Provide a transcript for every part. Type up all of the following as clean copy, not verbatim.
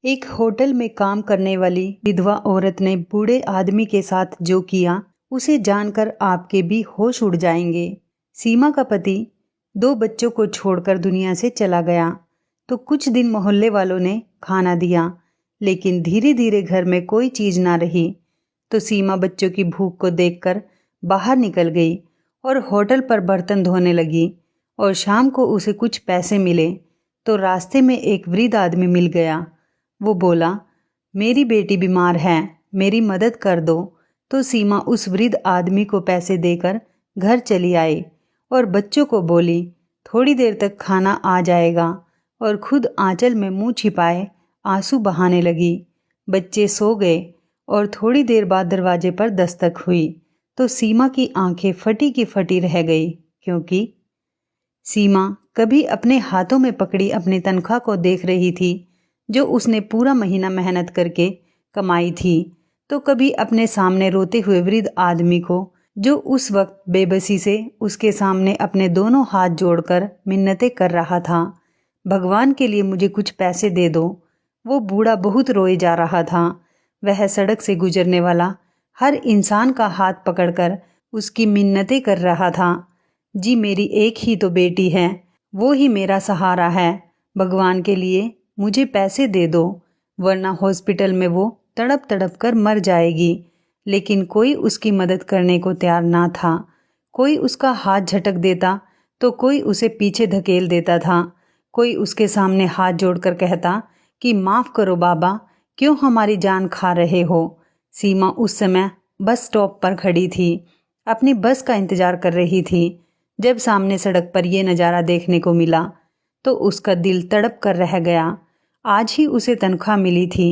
एक होटल में काम करने वाली विधवा औरत ने बूढ़े आदमी के साथ जो किया उसे जानकर आपके भी होश उड़ जाएंगे। सीमा का पति 2 बच्चों को छोड़कर दुनिया से चला गया तो कुछ दिन मोहल्ले वालों ने खाना दिया, लेकिन धीरे धीरे घर में कोई चीज ना रही। तो सीमा बच्चों की भूख को देखकर बाहर निकल गई और होटल पर बर्तन धोने लगी। और शाम को उसे कुछ पैसे मिले तो रास्ते में एक वृद्ध आदमी मिल गया। वो बोला, मेरी बेटी बीमार है, मेरी मदद कर दो। तो सीमा उस वृद्ध आदमी को पैसे देकर घर चली आई और बच्चों को बोली, थोड़ी देर तक खाना आ जाएगा, और खुद आंचल में मुंह छिपाए आंसू बहाने लगी। बच्चे सो गए और थोड़ी देर बाद दरवाजे पर दस्तक हुई तो सीमा की आंखें फटी की फटी रह गई, क्योंकि सीमा कभी अपने हाथों में पकड़ी अपनी तनख्वाह को देख रही थी जो उसने पूरा महीना मेहनत करके कमाई थी, तो कभी अपने सामने रोते हुए वृद्ध आदमी को जो उस वक्त बेबसी से उसके सामने अपने दोनों हाथ जोड़कर मिन्नतें कर रहा था, भगवान के लिए मुझे कुछ पैसे दे दो। वो बूढ़ा बहुत रोए जा रहा था। वह सड़क से गुजरने वाला हर इंसान का हाथ पकड़कर उसकी मिन्नतें कर रहा था। जी मेरी एक ही तो बेटी है, वो ही मेरा सहारा है, भगवान के लिए मुझे पैसे दे दो, वरना हॉस्पिटल में वो तड़प तड़प कर मर जाएगी। लेकिन कोई उसकी मदद करने को तैयार ना था। कोई उसका हाथ झटक देता तो कोई उसे पीछे धकेल देता था। कोई उसके सामने हाथ जोड़कर कहता कि माफ़ करो बाबा, क्यों हमारी जान खा रहे हो। सीमा उस समय बस स्टॉप पर खड़ी थी, अपनी बस का इंतज़ार कर रही थी। जब सामने सड़क पर यह नज़ारा देखने को मिला तो उसका दिल तड़प कर रह गया। आज ही उसे तनख्वाह मिली थी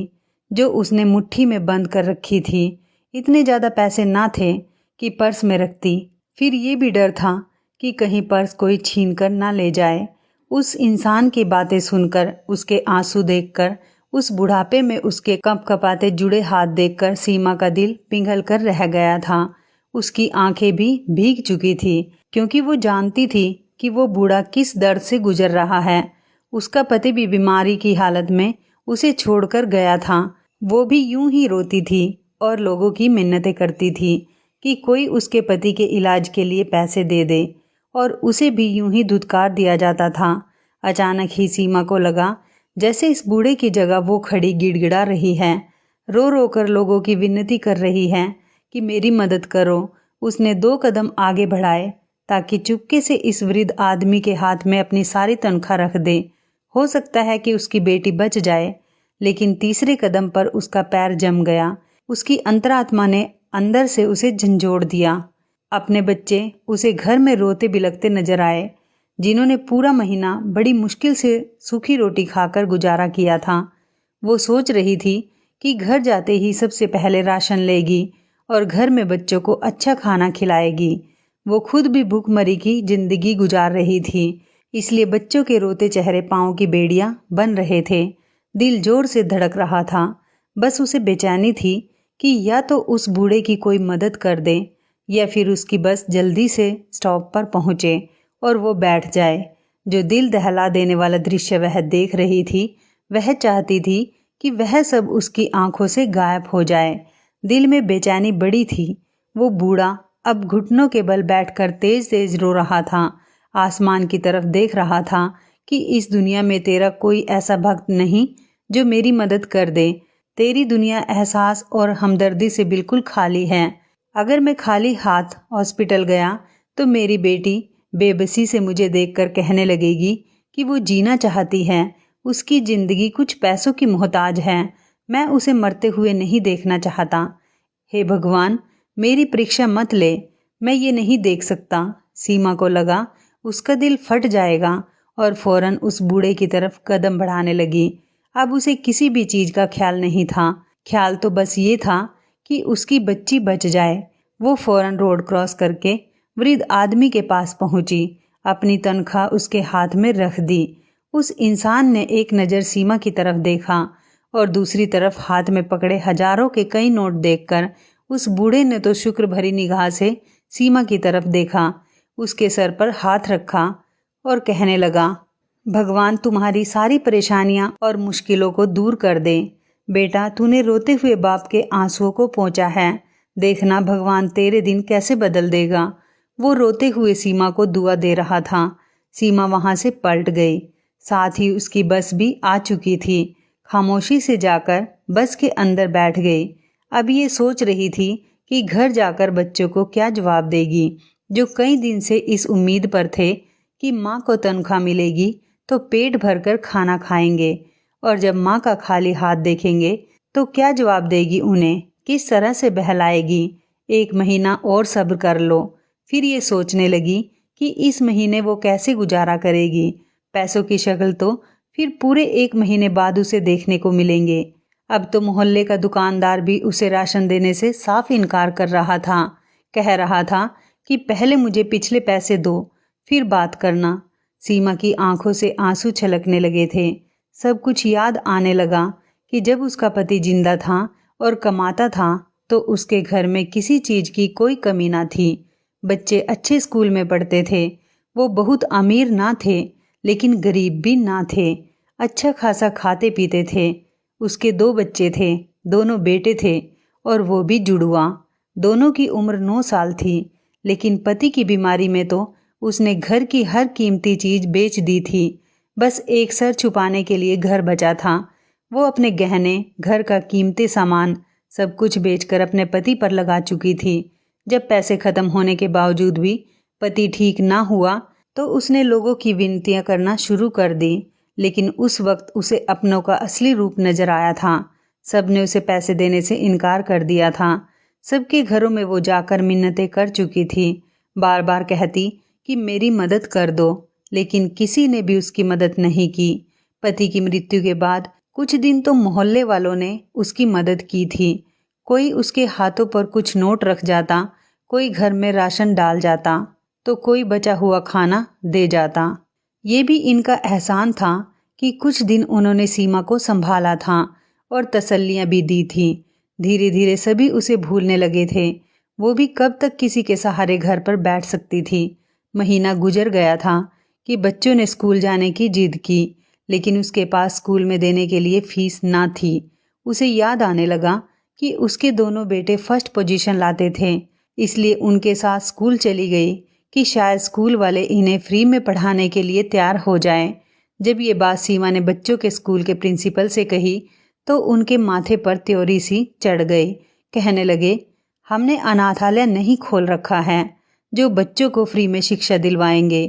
जो उसने मुट्ठी में बंद कर रखी थी। इतने ज़्यादा पैसे ना थे कि पर्स में रखती, फिर ये भी डर था कि कहीं पर्स कोई छीन कर ना ले जाए। उस इंसान की बातें सुनकर, उसके आंसू देखकर, उस बुढ़ापे में उसके कँपकँपाते जुड़े हाथ देखकर सीमा का दिल पिघल कर रह गया था। उसकी आंखें भी भीग चुकी थी, क्योंकि वो जानती थी कि वो बूढ़ा किस दर्द से गुजर रहा है। उसका पति भी बीमारी की हालत में उसे छोड़कर गया था। वो भी यूं ही रोती थी और लोगों की मिन्नतें करती थी कि कोई उसके पति के इलाज के लिए पैसे दे दे, और उसे भी यूं ही धुतकार दिया जाता था। अचानक ही सीमा को लगा जैसे इस बूढ़े की जगह वो खड़ी गिड़गिड़ा रही है, रो रो कर लोगों की विनती कर रही है कि मेरी मदद करो। उसने 2 कदम आगे बढ़ाए ताकि चुपके से इस वृद्ध आदमी के हाथ में अपनी सारी तनख्वाह रख दे। हो सकता है कि उसकी बेटी बच जाए, लेकिन तीसरे कदम पर उसका पैर जम गया। उसकी अंतरात्मा ने अंदर से उसे झंझोड़ दिया। अपने बच्चे उसे घर में रोते बिलखते नजर आए, जिन्होंने पूरा महीना बड़ी मुश्किल से सूखी रोटी खाकर गुजारा किया था। वो सोच रही थी कि घर जाते ही सबसे पहले राशन लेगी और घर में बच्चों को अच्छा खाना खिलाएगी। वो खुद भी भूखमरी की जिंदगी गुजार रही थी, इसलिए बच्चों के रोते चेहरे पाँव की बेड़ियां बन रहे थे। दिल जोर से धड़क रहा था। बस उसे बेचैनी थी कि या तो उस बूढ़े की कोई मदद कर दे या फिर उसकी बस जल्दी से स्टॉप पर पहुंचे और वो बैठ जाए। जो दिल दहला देने वाला दृश्य वह देख रही थी, वह चाहती थी कि वह सब उसकी आंखों से गायब हो जाए। दिल में बेचैनी बड़ी थी। वो बूढ़ा अब घुटनों के बल बैठकर तेज तेज रो रहा था, आसमान की तरफ देख रहा था कि इस दुनिया में तेरा कोई ऐसा भक्त नहीं जो मेरी मदद कर दे। तेरी दुनिया एहसास और हमदर्दी से बिल्कुल खाली है। अगर मैं खाली हाथ हॉस्पिटल गया तो मेरी बेटी बेबसी से मुझे देखकर कहने लगेगी कि वो जीना चाहती है, उसकी जिंदगी कुछ पैसों की मोहताज है। मैं उसे मरते हुए नहीं देखना चाहता। हे भगवान, मेरी परीक्षा मत ले, मैं ये नहीं देख सकता। सीमा को लगा उसका दिल फट जाएगा और फौरन उस बूढ़े की तरफ कदम बढ़ाने लगी। अब उसे किसी भी चीज का ख्याल नहीं था। ख्याल तो बस ये था कि उसकी बच्ची बच जाए। वो फौरन रोड क्रॉस करके वृद्ध आदमी के पास पहुंची, अपनी तनख्वाह उसके हाथ में रख दी। उस इंसान ने एक नज़र सीमा की तरफ देखा और दूसरी तरफ हाथ में पकड़े हजारों के कई नोट देखकर उस बूढ़े ने तो शुक्र भरी निगाह से सीमा की तरफ देखा, उसके सर पर हाथ रखा और कहने लगा, भगवान तुम्हारी सारी परेशानियां और मुश्किलों को दूर कर दे। बेटा, तूने रोते हुए बाप के आंसुओं को पोंछा है, देखना भगवान तेरे दिन कैसे बदल देगा। वो रोते हुए सीमा को दुआ दे रहा था। सीमा वहां से पलट गई, साथ ही उसकी बस भी आ चुकी थी। खामोशी से जाकर बस के अंदर बैठ गई। अब ये सोच रही थी कि घर जाकर बच्चों को क्या जवाब देगी, जो कई दिन से इस उम्मीद पर थे कि माँ को तनख्वाह मिलेगी तो पेट भरकर खाना खाएंगे, और जब माँ का खाली हाथ देखेंगे तो क्या जवाब देगी उन्हें, किस तरह से बहलाएगी। 1 महीना और सब्र कर लो। फिर ये सोचने लगी कि इस महीने वो कैसे गुजारा करेगी। पैसों की शक्ल तो फिर पूरे 1 महीने बाद उसे देखने को मिलेंगे। अब तो मोहल्ले का दुकानदार भी उसे राशन देने से साफ इनकार कर रहा था। कह रहा था कि पहले मुझे पिछले पैसे दो, फिर बात करना। सीमा की आंखों से आंसू छलकने लगे थे। सब कुछ याद आने लगा कि जब उसका पति जिंदा था और कमाता था तो उसके घर में किसी चीज की कोई कमी ना थी। बच्चे अच्छे स्कूल में पढ़ते थे। वो बहुत अमीर ना थे लेकिन गरीब भी ना थे। अच्छा खासा खाते पीते थे। उसके 2 बच्चे थे, दोनों बेटे थे और वो भी जुड़वा। दोनों की उम्र 9 साल थी, लेकिन पति की बीमारी में तो उसने घर की हर कीमती चीज बेच दी थी। बस एक सर छुपाने के लिए घर बचा था। वो अपने गहने, घर का कीमती सामान सब कुछ बेचकर अपने पति पर लगा चुकी थी। जब पैसे खत्म होने के बावजूद भी पति ठीक ना हुआ तो उसने लोगों की विनतियां करना शुरू कर दी। लेकिन उस वक्त उसे अपनों का असली रूप नजर आया था। सबने उसे पैसे देने से इनकार कर दिया था। सबके घरों में वो जाकर मिन्नतें कर चुकी थी। बार बार कहती कि मेरी मदद कर दो, लेकिन किसी ने भी उसकी मदद नहीं की। पति की मृत्यु के बाद कुछ दिन तो मोहल्ले वालों ने उसकी मदद की थी। कोई उसके हाथों पर कुछ नोट रख जाता, कोई घर में राशन डाल जाता, तो कोई बचा हुआ खाना दे जाता। ये भी इनका एहसान था कि कुछ दिन उन्होंने सीमा को संभाला था और तसल्लियां भी दी थी। धीरे धीरे सभी उसे भूलने लगे थे। वो भी कब तक किसी के सहारे घर पर बैठ सकती थी। महीना गुजर गया था कि बच्चों ने स्कूल जाने की जिद की, लेकिन उसके पास स्कूल में देने के लिए फीस ना थी। उसे याद आने लगा कि उसके दोनों बेटे फर्स्ट पोजीशन लाते थे, इसलिए उनके साथ स्कूल चली गई कि शायद स्कूल वाले इन्हें फ्री में पढ़ाने के लिए तैयार हो जाएं। जब ये बात सीमा ने बच्चों के स्कूल के प्रिंसिपल से कही तो उनके माथे पर त्योरी सी चढ़ गई। कहने लगे, हमने अनाथालय नहीं खोल रखा है जो बच्चों को फ्री में शिक्षा दिलवाएंगे।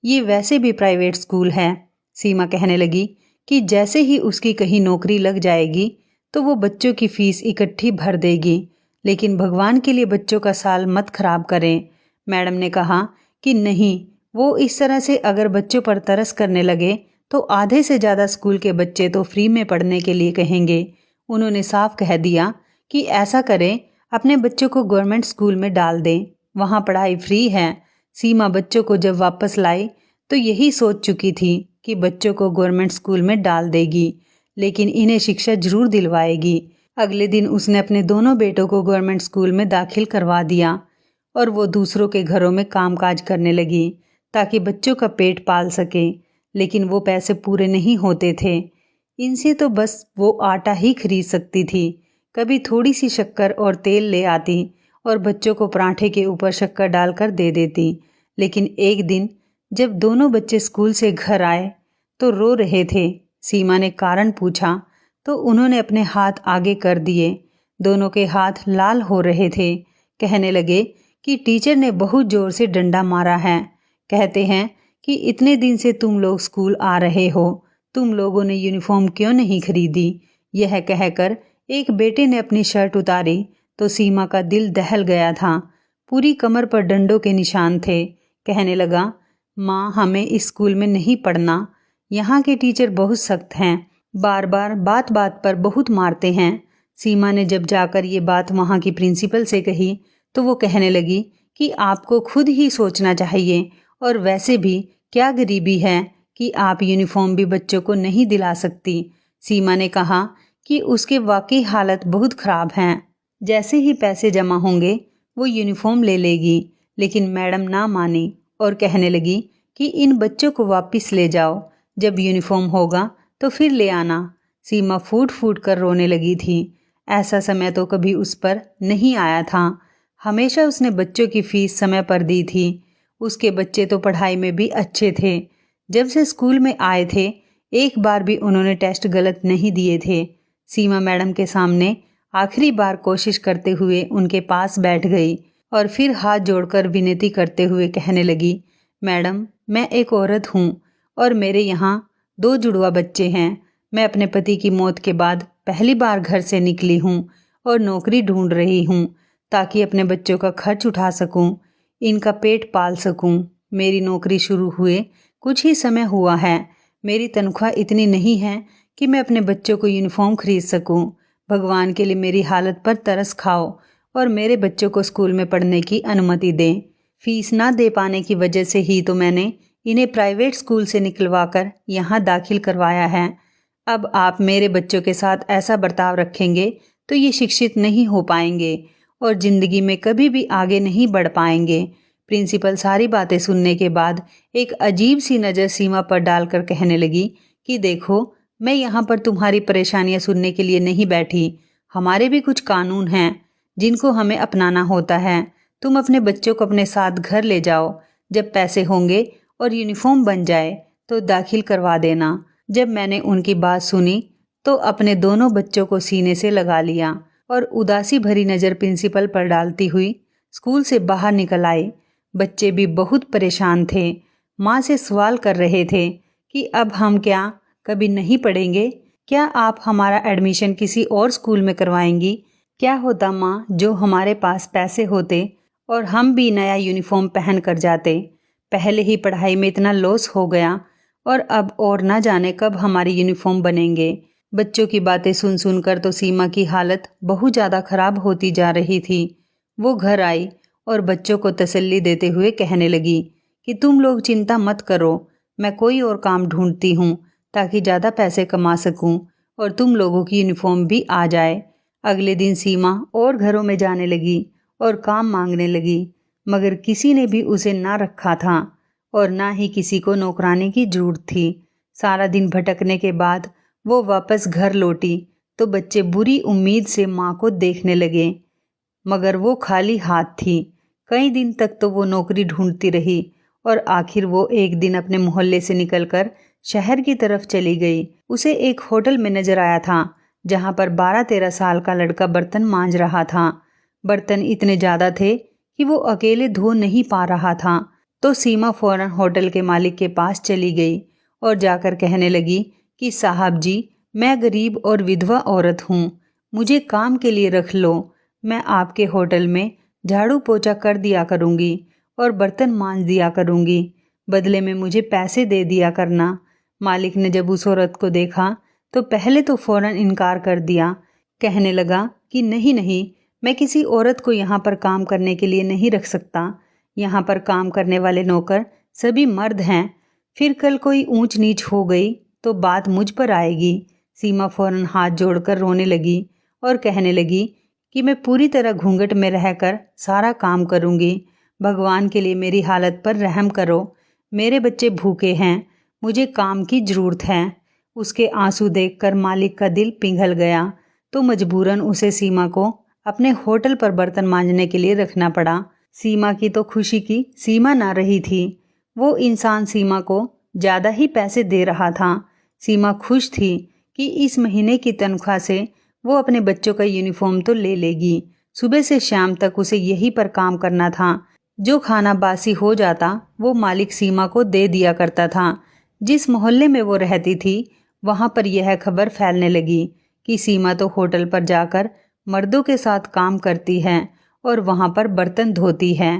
ये वैसे भी प्राइवेट स्कूल है। सीमा कहने लगी कि जैसे ही उसकी कहीं नौकरी लग जाएगी तो वो बच्चों की फीस इकट्ठी भर देगी, लेकिन भगवान के लिए बच्चों का साल मत खराब करें। मैडम ने कहा कि नहीं, वो इस तरह से अगर बच्चों पर तरस करने लगे तो आधे से ज़्यादा स्कूल के बच्चे तो फ्री में पढ़ने के लिए कहेंगे। उन्होंने साफ कह दिया कि ऐसा करें, अपने बच्चों को गवर्नमेंट स्कूल में डाल दें, वहाँ पढ़ाई फ्री है। सीमा बच्चों को जब वापस लाई तो यही सोच चुकी थी कि बच्चों को गवर्नमेंट स्कूल में डाल देगी, लेकिन इन्हें शिक्षा जरूर दिलवाएगी। अगले दिन उसने अपने दोनों बेटों को गवर्नमेंट स्कूल में दाखिल करवा दिया और वो दूसरों के घरों में कामकाज करने लगी ताकि बच्चों का पेट पाल सके। लेकिन वो पैसे पूरे नहीं होते थे। इनसे तो बस वो आटा ही खरीद सकती थी। कभी थोड़ी सी शक्कर और तेल ले आती और बच्चों को पराठे के ऊपर शक्कर डालकर दे देती। लेकिन एक दिन जब दोनों बच्चे स्कूल से घर आए तो रो रहे थे। सीमा ने कारण पूछा तो उन्होंने अपने हाथ आगे कर दिए। दोनों के हाथ लाल हो रहे थे। कहने लगे कि टीचर ने बहुत जोर से डंडा मारा है। कहते हैं कि इतने दिन से तुम लोग स्कूल आ रहे हो, तुम लोगों ने यूनिफॉर्म क्यों नहीं खरीदी। यह कहकर एक बेटे ने अपनी शर्ट उतारी तो सीमा का दिल दहल गया था। पूरी कमर पर डंडों के निशान थे। कहने लगा, माँ, हमें इस स्कूल में नहीं पढ़ना। यहाँ के टीचर बहुत सख्त हैं, बार बार बात बात पर बहुत मारते हैं। सीमा ने जब जाकर ये बात वहाँ की प्रिंसिपल से कही तो वो कहने लगी कि आपको खुद ही सोचना चाहिए, और वैसे भी क्या गरीबी है कि आप यूनिफॉर्म भी बच्चों को नहीं दिला सकती। सीमा ने कहा कि उसके वाकई हालत बहुत ख़राब हैं। जैसे ही पैसे जमा होंगे वो यूनिफॉर्म ले लेगी। लेकिन मैडम ना मानी और कहने लगी कि इन बच्चों को वापस ले जाओ। जब यूनिफॉर्म होगा तो फिर ले आना। सीमा फूट फूट कर रोने लगी थी। ऐसा समय तो कभी उस पर नहीं आया था। हमेशा उसने बच्चों की फीस समय पर दी थी। उसके बच्चे तो पढ़ाई में भी अच्छे थे। जब से स्कूल में आए थे एक बार भी उन्होंने टेस्ट गलत नहीं दिए थे। सीमा मैडम के सामने आखिरी बार कोशिश करते हुए उनके पास बैठ गई और फिर हाथ जोड़कर विनती करते हुए कहने लगी, मैडम मैं एक औरत हूँ और मेरे यहाँ 2 जुड़वा बच्चे हैं। मैं अपने पति की मौत के बाद पहली बार घर से निकली हूँ और नौकरी ढूंढ रही हूँ ताकि अपने बच्चों का खर्च उठा सकूँ, इनका पेट पाल सकूँ। मेरी नौकरी शुरू हुए कुछ ही समय हुआ है। मेरी तनख्वाह इतनी नहीं है कि मैं अपने बच्चों को यूनिफॉर्म खरीद सकूँ। भगवान के लिए मेरी हालत पर तरस खाओ और मेरे बच्चों को स्कूल में पढ़ने की अनुमति दें। फीस ना दे पाने की वजह से ही तो मैंने इन्हें प्राइवेट स्कूल से निकलवाकर यहाँ दाखिल करवाया है। अब आप मेरे बच्चों के साथ ऐसा बर्ताव रखेंगे तो ये शिक्षित नहीं हो पाएंगे और ज़िंदगी में कभी भी आगे नहीं बढ़ पाएंगे। प्रिंसिपल सारी बातें सुनने के बाद एक अजीब सी नज़र सीमा पर डालकर कहने लगी कि देखो, मैं यहाँ पर तुम्हारी परेशानियाँ सुनने के लिए नहीं बैठी। हमारे भी कुछ कानून हैं जिनको हमें अपनाना होता है। तुम अपने बच्चों को अपने साथ घर ले जाओ। जब पैसे होंगे और यूनिफॉर्म बन जाए तो दाखिल करवा देना। जब मैंने उनकी बात सुनी तो अपने दोनों बच्चों को सीने से लगा लिया और उदासी भरी नज़र प्रिंसिपल पर डालती हुई स्कूल से बाहर निकल आई। बच्चे भी बहुत परेशान थे। माँ से सवाल कर रहे थे कि अब हम क्या कभी नहीं पढ़ेंगे? क्या आप हमारा एडमिशन किसी और स्कूल में करवाएंगी? क्या होता माँ जो हमारे पास पैसे होते और हम भी नया यूनिफॉर्म पहन कर जाते। पहले ही पढ़ाई में इतना लॉस हो गया और अब और ना जाने कब हमारे यूनिफॉर्म बनेंगे। बच्चों की बातें सुन सुनकर तो सीमा की हालत बहुत ज़्यादा खराब होती जा रही थी। वो घर आई और बच्चों को तसल्ली देते हुए कहने लगी कि तुम लोग चिंता मत करो, मैं कोई और काम ढूंढती हूँ ताकि ज़्यादा पैसे कमा सकूँ और तुम लोगों की यूनिफॉर्म भी आ जाए। अगले दिन सीमा और घरों में जाने लगी और काम मांगने लगी, मगर किसी ने भी उसे ना रखा था और ना ही किसी को नौकरानी की जरूरत थी। सारा दिन भटकने के बाद वो वापस घर लौटी तो बच्चे बुरी उम्मीद से माँ को देखने लगे, मगर वो खाली हाथ थी। कई दिन तक तो वो नौकरी ढूंढती रही और आखिर वो एक दिन अपने मोहल्ले से निकलकर शहर की तरफ चली गई। उसे एक होटल में नजर आया था जहाँ पर 12-13 साल का लड़का बर्तन मांज रहा था। बर्तन इतने ज़्यादा थे कि वो अकेले धो नहीं पा रहा था। तो सीमा फौरन होटल के मालिक के पास चली गई और जाकर कहने लगी कि साहब जी, मैं गरीब और विधवा औरत हूँ, मुझे काम के लिए रख लो। मैं आपके होटल में झाड़ू पोछा कर दिया करूँगी और बर्तन मांज दिया करूँगी, बदले में मुझे पैसे दे दिया करना। मालिक ने जब उस औरत को देखा तो पहले तो फौरन इनकार कर दिया। कहने लगा कि नहीं नहीं, मैं किसी औरत को यहाँ पर काम करने के लिए नहीं रख सकता। यहाँ पर काम करने वाले नौकर सभी मर्द हैं। फिर कल कोई ऊंच नीच हो गई तो बात मुझ पर आएगी। सीमा फौरन हाथ जोड़कर रोने लगी और कहने लगी कि मैं पूरी तरह घूंघट में रहकर सारा काम करूँगी। भगवान के लिए मेरी हालत पर रहम करो। मेरे बच्चे भूखे हैं, मुझे काम की ज़रूरत है। उसके आंसू देखकर मालिक का दिल पिघल गया तो मजबूरन उसे सीमा को अपने होटल पर बर्तन मांजने के लिए रखना पड़ा। सीमा की तो खुशी की सीमा ना रही थी। वो इंसान सीमा को ज़्यादा ही पैसे दे रहा था। सीमा खुश थी कि इस महीने की तनख्वाह से वो अपने बच्चों का यूनिफॉर्म तो ले लेगी। सुबह से शाम तक उसे यहीं पर काम करना था। जो खाना बासी हो जाता वो मालिक सीमा को दे दिया करता था। जिस मोहल्ले में वो रहती थी वहाँ पर यह खबर फैलने लगी कि सीमा तो होटल पर जाकर मर्दों के साथ काम करती है और वहाँ पर बर्तन धोती है।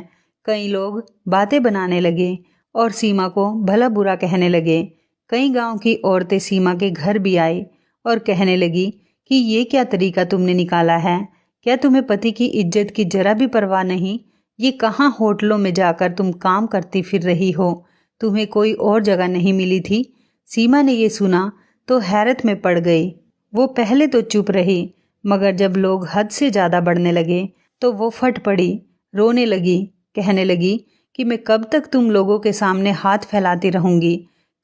कई लोग बातें बनाने लगे और सीमा को भला बुरा कहने लगे। कई गांव की औरतें सीमा के घर भी आई और कहने लगी कि ये क्या तरीका तुमने निकाला है? क्या तुम्हें पति की इज्जत की जरा भी परवाह नहीं? ये कहाँ होटलों में जाकर तुम काम करती फिर रही हो? तुम्हें कोई और जगह नहीं मिली थी? सीमा ने ये सुना तो हैरत में पड़ गई। वो पहले तो चुप रही, मगर जब लोग हद से ज़्यादा बढ़ने लगे तो वो फट पड़ी, रोने लगी, कहने लगी कि मैं कब तक तुम लोगों के सामने हाथ फैलाती रहूँगी?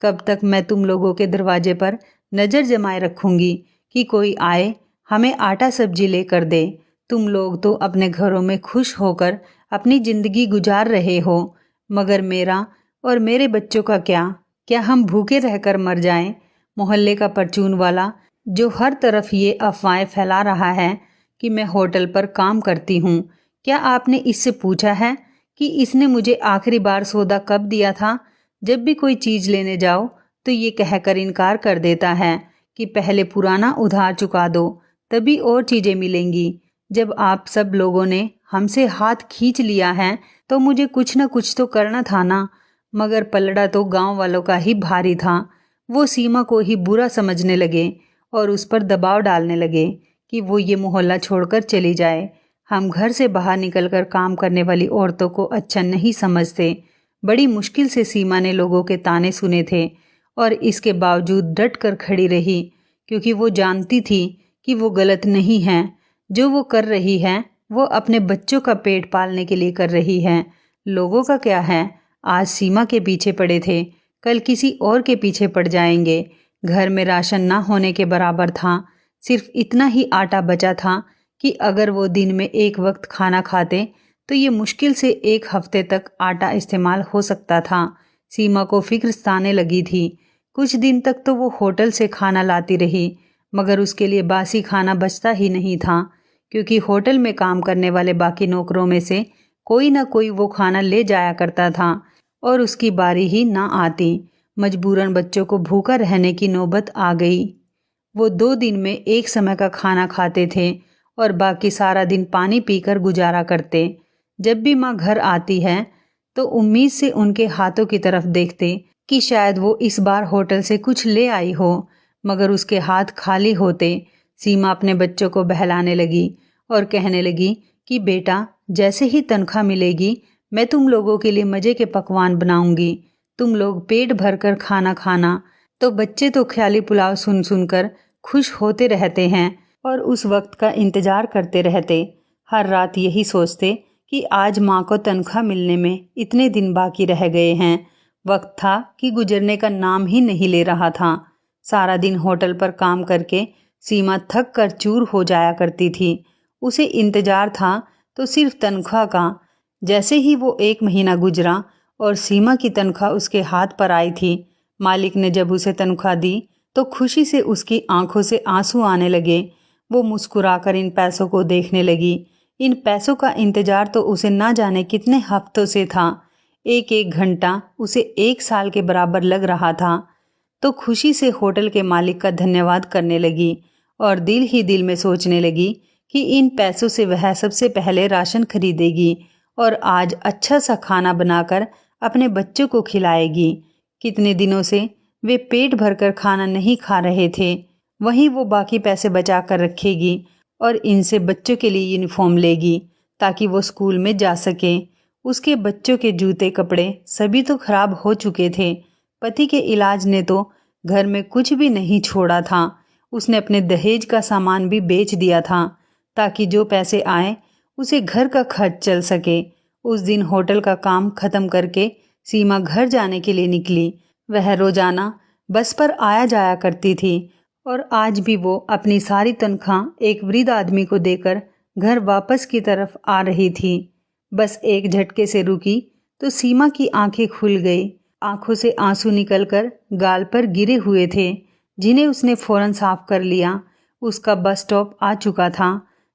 कब तक मैं तुम लोगों के दरवाजे पर नज़र जमाए रखूंगी कि कोई आए हमें आटा सब्जी लेकर दे। तुम लोग तो अपने घरों में खुश होकर अपनी ज़िंदगी गुजार रहे हो, मगर मेरा और मेरे बच्चों का क्या हम भूखे रहकर मर जाएं? मोहल्ले का परचून वाला जो हर तरफ ये अफवाहें फैला रहा है कि मैं होटल पर काम करती हूँ, क्या आपने इससे पूछा है कि इसने मुझे आखिरी बार सौदा कब दिया था? जब भी कोई चीज़ लेने जाओ तो ये कहकर इनकार कर देता है कि पहले पुराना उधार चुका दो, तभी और चीज़ें मिलेंगी। जब आप सब लोगों ने हमसे हाथ खींच लिया है तो मुझे कुछ न कुछ तो करना था ना, मगर पलड़ा तो गांव वालों का ही भारी था। वो सीमा को ही बुरा समझने लगे और उस पर दबाव डालने लगे कि वो ये मोहल्ला छोड़कर चली जाए। हम घर से बाहर निकलकर काम करने वाली औरतों को अच्छा नहीं समझते। बड़ी मुश्किल से सीमा ने लोगों के ताने सुने थे और इसके बावजूद डट कर खड़ी रही, क्योंकि वो जानती थी कि वो गलत नहीं है। जो वो कर रही है वो अपने बच्चों का पेट पालने के लिए कर रही है। लोगों का क्या है, आज सीमा के पीछे पड़े थे, कल किसी और के पीछे पड़ जाएंगे। घर में राशन ना होने के बराबर था। सिर्फ इतना ही आटा बचा था कि अगर वो दिन में एक वक्त खाना खाते तो ये मुश्किल से एक हफ्ते तक आटा इस्तेमाल हो सकता था। सीमा को फिक्र सताने लगी थी। कुछ दिन तक तो वो होटल से खाना लाती रही, मगर उसके लिए बासी खाना बचता ही नहीं था, क्योंकि होटल में काम करने वाले बाकी नौकरों में से कोई ना कोई वो खाना ले जाया करता था और उसकी बारी ही ना आती। मजबूरन बच्चों को भूखा रहने की नौबत आ गई। वो 2 दिन में एक समय का खाना खाते थे और बाकी सारा दिन पानी पीकर गुजारा करते। जब भी माँ घर आती है तो उम्मीद से उनके हाथों की तरफ देखते कि शायद वो इस बार होटल से कुछ ले आई हो, मगर उसके हाथ खाली होते। सीमा अपने बच्चों को बहलाने लगी और कहने लगी कि बेटा, जैसे ही तनख्वाह मिलेगी मैं तुम लोगों के लिए मज़े के पकवान बनाऊंगी। तुम लोग पेट भरकर खाना खाना। तो बच्चे तो ख्याली पुलाव सुन सुनकर खुश होते रहते हैं और उस वक्त का इंतज़ार करते रहते। हर रात यही सोचते कि आज माँ को तनख्वाह मिलने में इतने दिन बाकी रह गए हैं। वक्त था कि गुजरने का नाम ही नहीं ले रहा था। सारा दिन होटल पर काम करके सीमा थक कर चूर हो जाया करती थी। उसे इंतज़ार था तो सिर्फ तनख्वाह का। जैसे ही वो 1 महीना गुजरा और सीमा की तनख्वाह उसके हाथ पर आई थी, मालिक ने जब उसे तनख्वाह दी तो खुशी से उसकी आंखों से आंसू आने लगे। वो मुस्कुराकर इन पैसों को देखने लगी। इन पैसों का इंतजार तो उसे ना जाने कितने हफ्तों से था। एक एक घंटा उसे 1 साल के बराबर लग रहा था। तो खुशी से होटल के मालिक का धन्यवाद करने लगी और दिल ही दिल में सोचने लगी कि इन पैसों से वह सबसे पहले राशन खरीदेगी और आज अच्छा सा खाना बनाकर अपने बच्चों को खिलाएगी। कितने दिनों से वे पेट भरकर खाना नहीं खा रहे थे, वहीं वो बाकी पैसे बचा कर रखेगी और इनसे बच्चों के लिए यूनिफॉर्म लेगी ताकि वो स्कूल में जा सके। उसके बच्चों के जूते कपड़े सभी तो खराब हो चुके थे। पति के इलाज ने तो घर में कुछ भी नहीं छोड़ा था। उसने अपने दहेज का सामान भी बेच दिया था ताकि जो पैसे आए उसे घर का खर्च चल सके। उस दिन होटल का काम खत्म करके सीमा घर जाने के लिए निकली। वह रोजाना बस पर आया जाया करती थी और आज भी वो अपनी सारी तनख्वाह एक वृद्ध आदमी को देकर घर वापस की तरफ आ रही थी। बस एक झटके से रुकी तो सीमा की आंखें खुल गई। आंखों से आंसू निकलकर गाल पर गिरे हुए थे, जिन्हें उसने फौरन साफ कर लिया। उसका बस स्टॉप आ चुका था,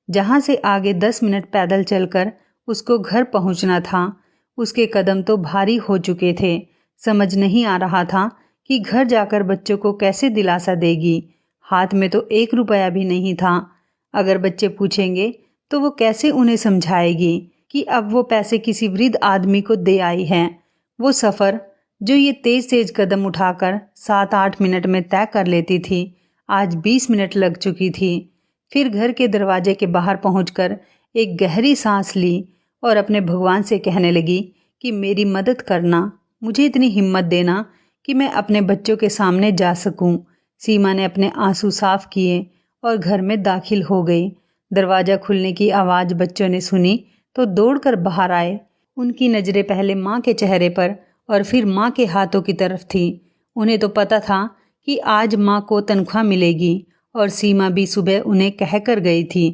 जहां से आगे 10 मिनट पैदल चलकर उसको घर पहुंचना था। उसके कदम तो भारी हो चुके थे। समझ नहीं आ रहा था कि घर जाकर बच्चों को कैसे दिलासा देगी। हाथ में तो 1 रुपया भी नहीं था। अगर बच्चे पूछेंगे तो वो कैसे उन्हें समझाएगी कि अब वो पैसे किसी वृद्ध आदमी को दे आई हैं। वो सफ़र जो ये तेज तेज कदम उठाकर 7-8 मिनट में तय कर लेती थी, आज 20 मिनट लग चुकी थी। फिर घर के दरवाजे के बाहर पहुंचकर एक गहरी सांस ली और अपने भगवान से कहने लगी कि मेरी मदद करना, मुझे इतनी हिम्मत देना कि मैं अपने बच्चों के सामने जा सकूं। सीमा ने अपने आंसू साफ किए और घर में दाखिल हो गई। दरवाज़ा खुलने की आवाज़ बच्चों ने सुनी तो दौड़कर बाहर आए। उनकी नज़रें पहले माँ के चेहरे पर और फिर माँ के हाथों की तरफ थी। उन्हें तो पता था कि आज माँ को तनख्वाह मिलेगी और सीमा भी सुबह उन्हें कहकर गई थी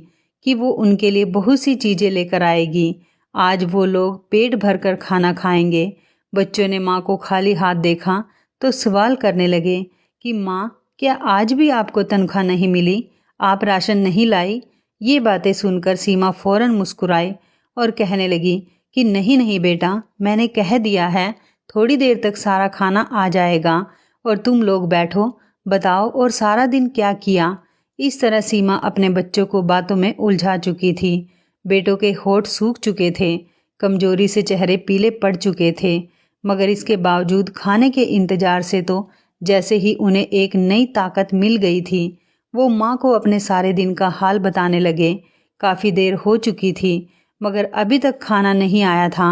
कि वो उनके लिए बहुत सी चीज़ें लेकर आएगी। आज वो लोग पेट भरकर खाना खाएंगे। बच्चों ने माँ को खाली हाथ देखा तो सवाल करने लगे कि माँ, क्या आज भी आपको तनख्वाह नहीं मिली? आप राशन नहीं लाई? ये बातें सुनकर सीमा फौरन मुस्कुराई और कहने लगी कि नहीं नहीं बेटा, मैंने कह दिया है थोड़ी देर तक सारा खाना आ जाएगा और तुम लोग बैठो, बताओ और सारा दिन क्या किया। इस तरह सीमा अपने बच्चों को बातों में उलझा चुकी थी। बेटों के होठ सूख चुके थे, कमजोरी से चेहरे पीले पड़ चुके थे, मगर इसके बावजूद खाने के इंतजार से तो जैसे ही उन्हें एक नई ताकत मिल गई थी। वो माँ को अपने सारे दिन का हाल बताने लगे। काफ़ी देर हो चुकी थी मगर अभी तक खाना नहीं आया था।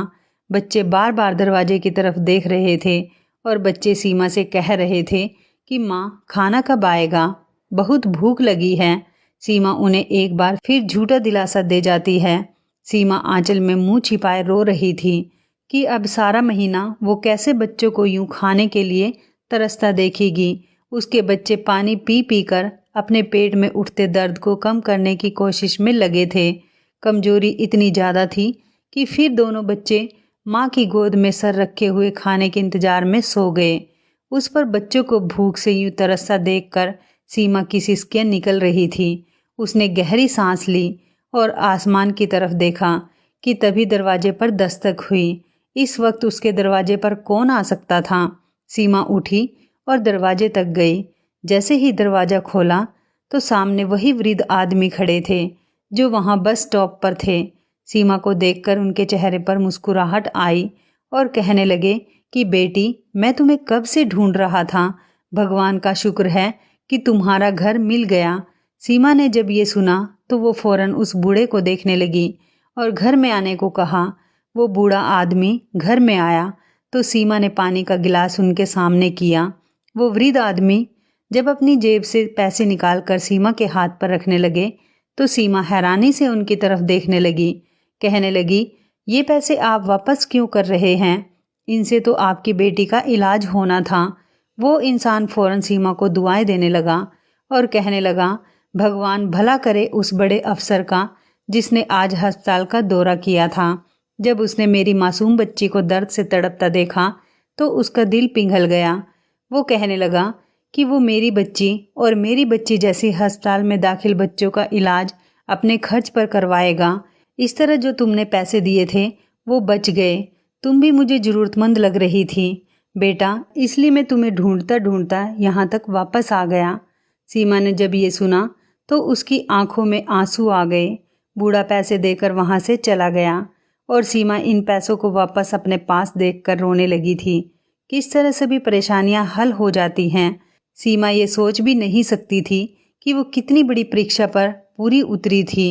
बच्चे बार बार दरवाजे की तरफ देख रहे थे और बच्चे सीमा से कह रहे थे कि माँ, खाना कब आएगा? बहुत भूख लगी है। सीमा उन्हें एक बार फिर झूठा दिलासा दे जाती है। सीमा आंचल में मुंह छिपाए रो रही थी कि अब सारा महीना वो कैसे बच्चों को यूं खाने के लिए तरसता देखेगी। उसके बच्चे पानी पी पी कर अपने पेट में उठते दर्द को कम करने की कोशिश में लगे थे। कमजोरी इतनी ज़्यादा थी कि फिर दोनों बच्चे माँ की गोद में सर रखे हुए खाने के इंतजार में सो गए। उस पर बच्चों को भूख से यूं तरसता देखकर सीमा की सिसकियाँ निकल रही थी। उसने गहरी सांस ली और आसमान की तरफ देखा कि तभी दरवाजे पर दस्तक हुई। इस वक्त उसके दरवाजे पर कौन आ सकता था? सीमा उठी और दरवाजे तक गई। जैसे ही दरवाज़ा खोला तो सामने वही वृद्ध आदमी खड़े थे जो वहाँ बस स्टॉप पर थे। सीमा को देखकर उनके चेहरे पर मुस्कुराहट आई और कहने लगे कि बेटी, मैं तुम्हें कब से ढूंढ रहा था। भगवान का शुक्र है कि तुम्हारा घर मिल गया। सीमा ने जब ये सुना तो वो फौरन उस बूढ़े को देखने लगी और घर में आने को कहा। वो बूढ़ा आदमी घर में आया तो सीमा ने पानी का गिलास उनके सामने किया। वो वृद्ध आदमी जब अपनी जेब से पैसे निकालकर सीमा के हाथ पर रखने लगे तो सीमा हैरानी से उनकी तरफ देखने लगी। कहने लगी, ये पैसे आप वापस क्यों कर रहे हैं? इनसे तो आपकी बेटी का इलाज होना था। वो इंसान फौरन सीमा को दुआएं देने लगा और कहने लगा, भगवान भला करे उस बड़े अफसर का जिसने आज अस्पताल का दौरा किया था। जब उसने मेरी मासूम बच्ची को दर्द से तड़पता देखा तो उसका दिल पिघल गया। वो कहने लगा कि वो मेरी बच्ची और मेरी बच्ची जैसी अस्पताल में दाखिल बच्चों का इलाज अपने खर्च पर करवाएगा। इस तरह जो तुमने पैसे दिए थे वो बच गए। तुम भी मुझे ज़रूरतमंद लग रही थी बेटा, इसलिए मैं तुम्हें ढूंढता ढूंढता यहाँ तक वापस आ गया। सीमा ने जब ये सुना तो उसकी आंखों में आंसू आ गए। बूढ़ा पैसे देकर वहाँ से चला गया और सीमा इन पैसों को वापस अपने पास देखकर रोने लगी थी। किस तरह सभी परेशानियां हल हो जाती हैं। सीमा ये सोच भी नहीं सकती थी कि वो कितनी बड़ी परीक्षा पर पूरी उतरी थी।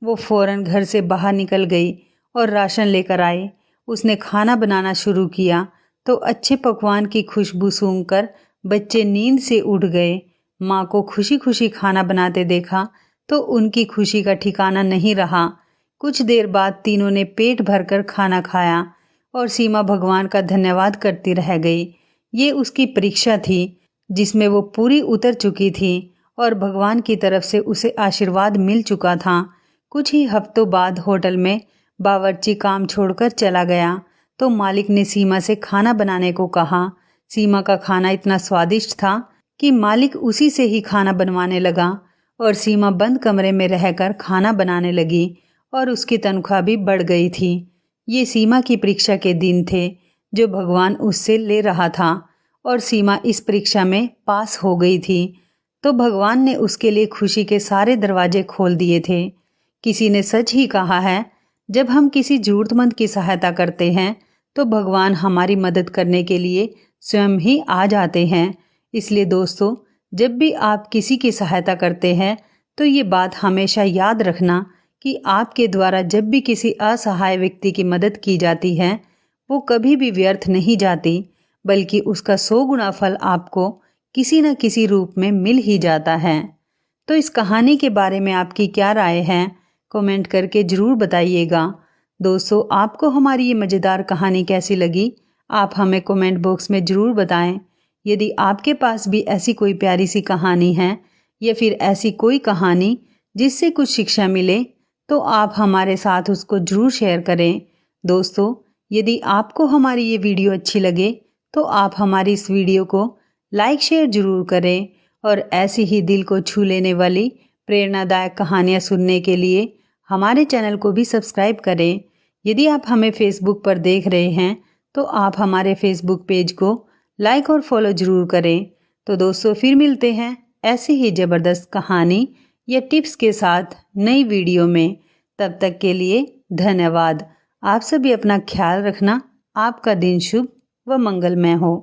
वो फौरन घर से बाहर निकल गई और राशन लेकर आई। उसने खाना बनाना शुरू किया तो अच्छे पकवान की खुशबू सूंघकर बच्चे नींद से उठ गए। माँ को खुशी खुशी खाना बनाते देखा तो उनकी खुशी का ठिकाना नहीं रहा। कुछ देर बाद तीनों ने पेट भरकर खाना खाया और सीमा भगवान का धन्यवाद करती रह गई। ये उसकी परीक्षा थी जिसमें वो पूरी उतर चुकी थी और भगवान की तरफ से उसे आशीर्वाद मिल चुका था। कुछ ही हफ्तों बाद होटल में बावर्ची काम छोड़कर चला गया तो मालिक ने सीमा से खाना बनाने को कहा। सीमा का खाना इतना स्वादिष्ट था कि मालिक उसी से ही खाना बनवाने लगा और सीमा बंद कमरे में रहकर खाना बनाने लगी और उसकी तनख्वाह भी बढ़ गई थी। ये सीमा की परीक्षा के दिन थे जो भगवान उससे ले रहा था और सीमा इस परीक्षा में पास हो गई थी तो भगवान ने उसके लिए खुशी के सारे दरवाजे खोल दिए थे। किसी ने सच ही कहा है, जब हम किसी ज़रूरतमंद की सहायता करते हैं तो भगवान हमारी मदद करने के लिए स्वयं ही आ जाते हैं। इसलिए दोस्तों, जब भी आप किसी की सहायता करते हैं तो ये बात हमेशा याद रखना कि आपके द्वारा जब भी किसी असहाय व्यक्ति की मदद की जाती है वो कभी भी व्यर्थ नहीं जाती, बल्कि उसका 100 गुना फल आपको किसी न किसी रूप में मिल ही जाता है। तो इस कहानी के बारे में आपकी क्या राय है, कमेंट करके ज़रूर बताइएगा। दोस्तों, आपको हमारी ये मज़ेदार कहानी कैसी लगी, आप हमें कमेंट बॉक्स में ज़रूर बताएं। यदि आपके पास भी ऐसी कोई प्यारी सी कहानी है या फिर ऐसी कोई कहानी जिससे कुछ शिक्षा मिले तो आप हमारे साथ उसको ज़रूर शेयर करें। दोस्तों, यदि आपको हमारी ये वीडियो अच्छी लगे तो आप हमारी इस वीडियो को लाइक शेयर ज़रूर करें और ऐसी ही दिल को छू लेने वाली प्रेरणादायक कहानियाँ सुनने के लिए हमारे चैनल को भी सब्सक्राइब करें। यदि आप हमें फेसबुक पर देख रहे हैं तो आप हमारे फेसबुक पेज को लाइक और फॉलो ज़रूर करें। तो दोस्तों, फिर मिलते हैं ऐसी ही ज़बरदस्त कहानी या टिप्स के साथ नई वीडियो में। तब तक के लिए धन्यवाद। आप सभी अपना ख्याल रखना। आपका दिन शुभ व मंगलमय हो।